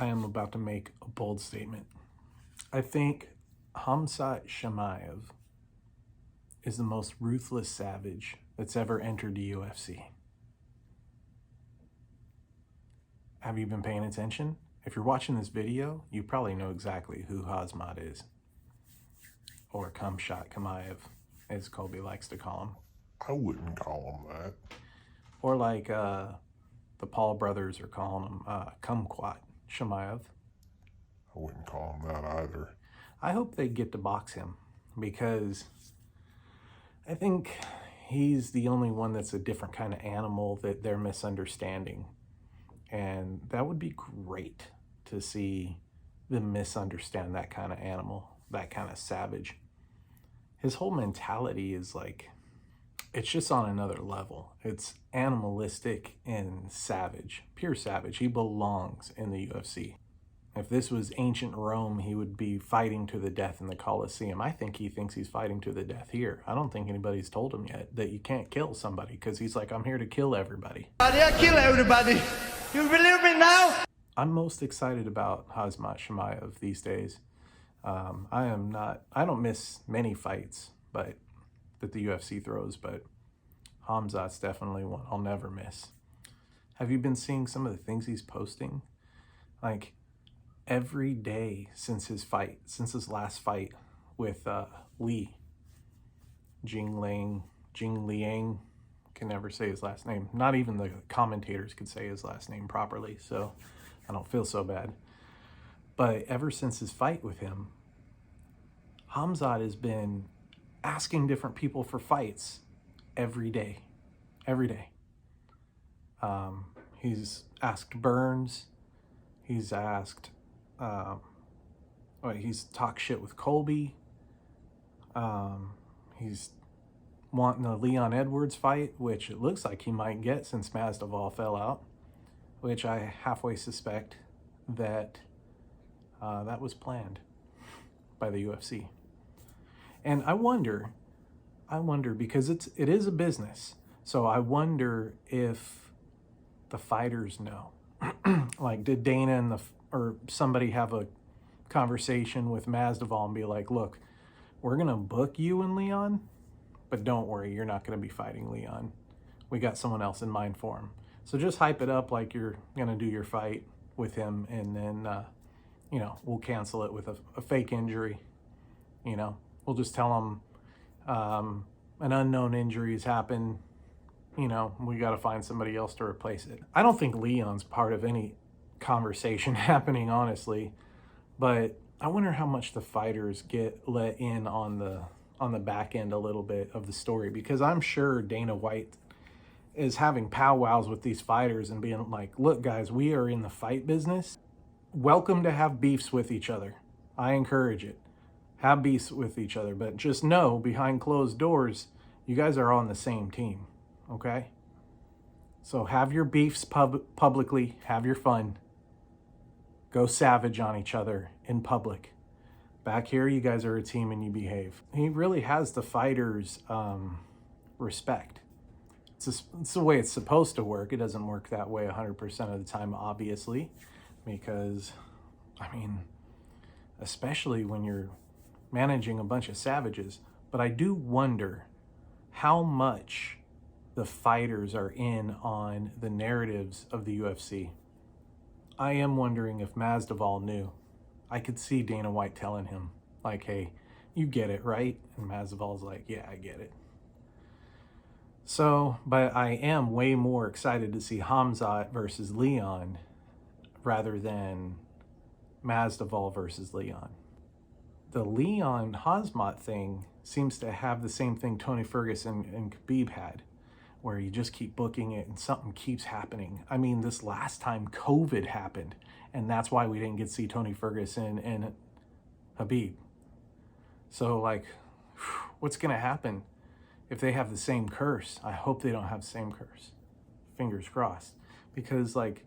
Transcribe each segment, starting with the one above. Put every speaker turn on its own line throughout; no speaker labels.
I am about to make a bold statement. I think Khamzat Chimaev is the most ruthless savage that's ever entered the UFC. Have you been paying attention? If you're watching this video, you probably know exactly who Khamzat is. Or Khamzat Chimaev, as Colby likes to call him.
I wouldn't call him that.
Or like the Paul brothers are calling him Khamzat Chimaev.
I wouldn't call him that either.
I hope they get to box him because I think he's the only one that's a different kind of animal that they're misunderstanding. And that would be great to see them misunderstand that kind of animal, that kind of savage. His whole mentality is like, it's just on another level. It's animalistic and savage, pure savage. He belongs in the UFC. If this was ancient Rome, he would be fighting to the death in the Colosseum. I think he thinks he's fighting to the death here. I don't think anybody's told him yet that you can't kill somebody because he's like, I'm here to kill everybody.
I kill everybody. You believe me now?
I'm most excited about Khamzat Chimaev these days. I don't miss many fights that the UFC throws, but Khamzat's definitely one I'll never miss. Have you been seeing some of the things he's posting? Like, every day since his last fight with Jing Liang, can never say his last name. Not even the commentators could say his last name properly, so I don't feel so bad. But ever since his fight with him, Khamzat has been asking different people for fights every day. He's asked Burns. He's asked, he's talked shit with Colby. He's wanting a Leon Edwards fight, which it looks like he might get since Masvidal fell out, which I halfway suspect that that was planned by the UFC. And I wonder because it is a business, so I wonder if the fighters know. Like, did Dana or somebody have a conversation with Masvidal and be like, look, we're gonna book you and Leon, but don't worry, you're not gonna be fighting Leon. We got someone else in mind for him. So just hype it up like you're gonna do your fight with him, and then we'll cancel it with a fake injury. We'll just tell him an unknown injury has happened. We got to find somebody else to replace it. I don't think Leon's part of any conversation happening, honestly, but I wonder how much the fighters get let in on the back end a little bit of the story, because I'm sure Dana White is having powwows with these fighters and being like, look guys, we are in the fight business. Welcome to have beefs with each other. I encourage it. Have beefs with each other, but just know behind closed doors, you guys are on the same team, okay? So have your beefs publicly, have your fun. Go savage on each other in public. Back here, you guys are a team and you behave. He really has the fighters' respect. It's the way it's supposed to work. It doesn't work that way 100% of the time, obviously, because, especially when you're managing a bunch of savages. But I do wonder how much the fighters are in on the narratives of the UFC. I am wondering if Masvidal knew. I could see Dana White telling him, like, hey, you get it, right? And Masvidal's like, yeah, I get it. So, but I am way more excited to see Khamzat versus Leon rather than Masvidal versus Leon. The Leon Khamzat thing seems to have the same thing Tony Ferguson and Khabib had, where you just keep booking it and something keeps happening. This last time COVID happened, and that's why we didn't get to see Tony Ferguson and Khabib. So, like, what's going to happen if they have the same curse? I hope they don't have the same curse. Fingers crossed. Because, like,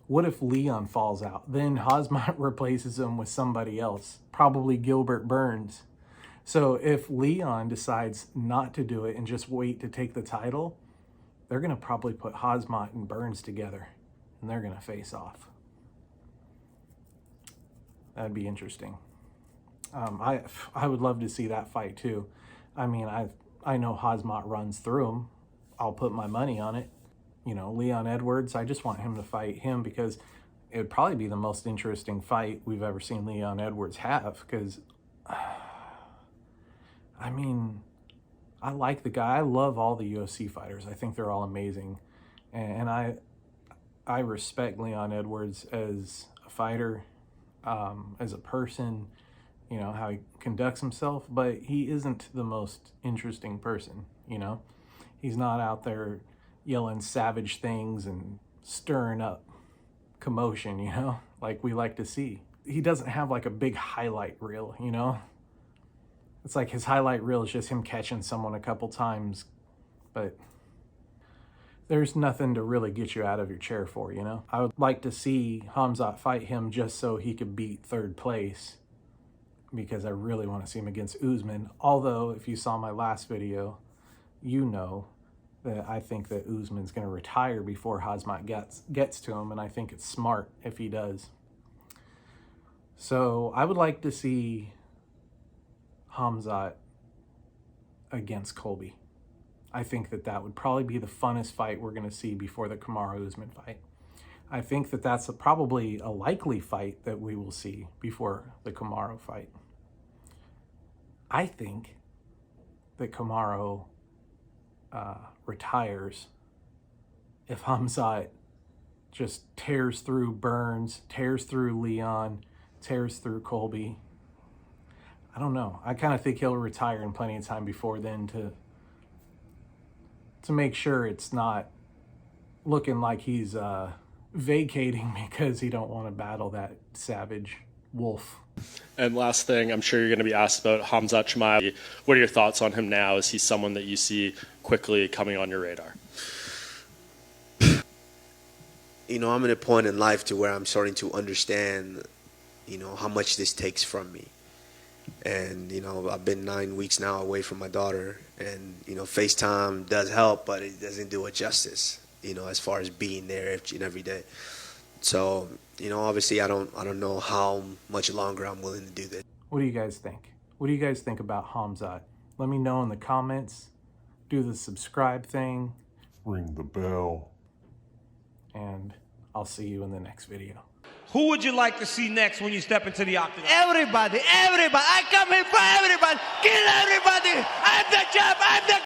what if Leon falls out? Then Khamzat replaces him with somebody else, probably Gilbert Burns. So if Leon decides not to do it and just wait to take the title, they're going to probably put Khamzat and Burns together, and they're going to face off. That'd be interesting. I would love to see that fight too. I mean, I know Khamzat runs through him. I'll put my money on it. You know, Leon Edwards, I just want him to fight him because it would probably be the most interesting fight we've ever seen Leon Edwards have, because, I mean, I like the guy. I love all the UFC fighters. I think they're all amazing. And I respect Leon Edwards as a fighter, as a person, you know, how he conducts himself, but he isn't the most interesting person, you know? He's not out there yelling savage things and stirring up commotion, you know, like we like to see. He doesn't have like a big highlight reel, you know? It's like his highlight reel is just him catching someone a couple times, but there's nothing to really get you out of your chair for, you know? I would like to see Khamzat fight him just so he could beat third place, because I really want to see him against Usman. Although, if you saw my last video, you know that I think that Usman's going to retire before Khamzat gets to him, and I think it's smart if he does. So I would like to see Khamzat against Colby. I think that that would probably be the funnest fight we're going to see before the Kamaru Usman fight. I think that that's probably a likely fight that we will see before the Kamaru fight. I think that Kamaru retires if Khamzat just tears through Burns, tears through Leon, tears through Colby. I don't know. I kind of think he'll retire in plenty of time before then to make sure it's not looking like he's vacating because he don't want to battle that savage wolf.
And last thing, I'm sure you're going to be asked about Khamzat Chimaev. What are your thoughts on him now? Is he someone that you see quickly coming on your radar?
You know, I'm at a point in life to where I'm starting to understand, you know, how much this takes from me. And, you know, I've been 9 weeks now away from my daughter, and, you know, FaceTime does help, but it doesn't do it justice, you know, as far as being there each and every day. So, you know, obviously I don't know how much longer I'm willing to do this.
What do you guys think? What do you guys think about Khamzat? Let me know in the comments. Do the subscribe thing.
Ring the bell.
And I'll see you in the next video.
Who would you like to see next when you step into the octagon? Everybody. I come here for everybody. Kill everybody. I'm the champ. I'm the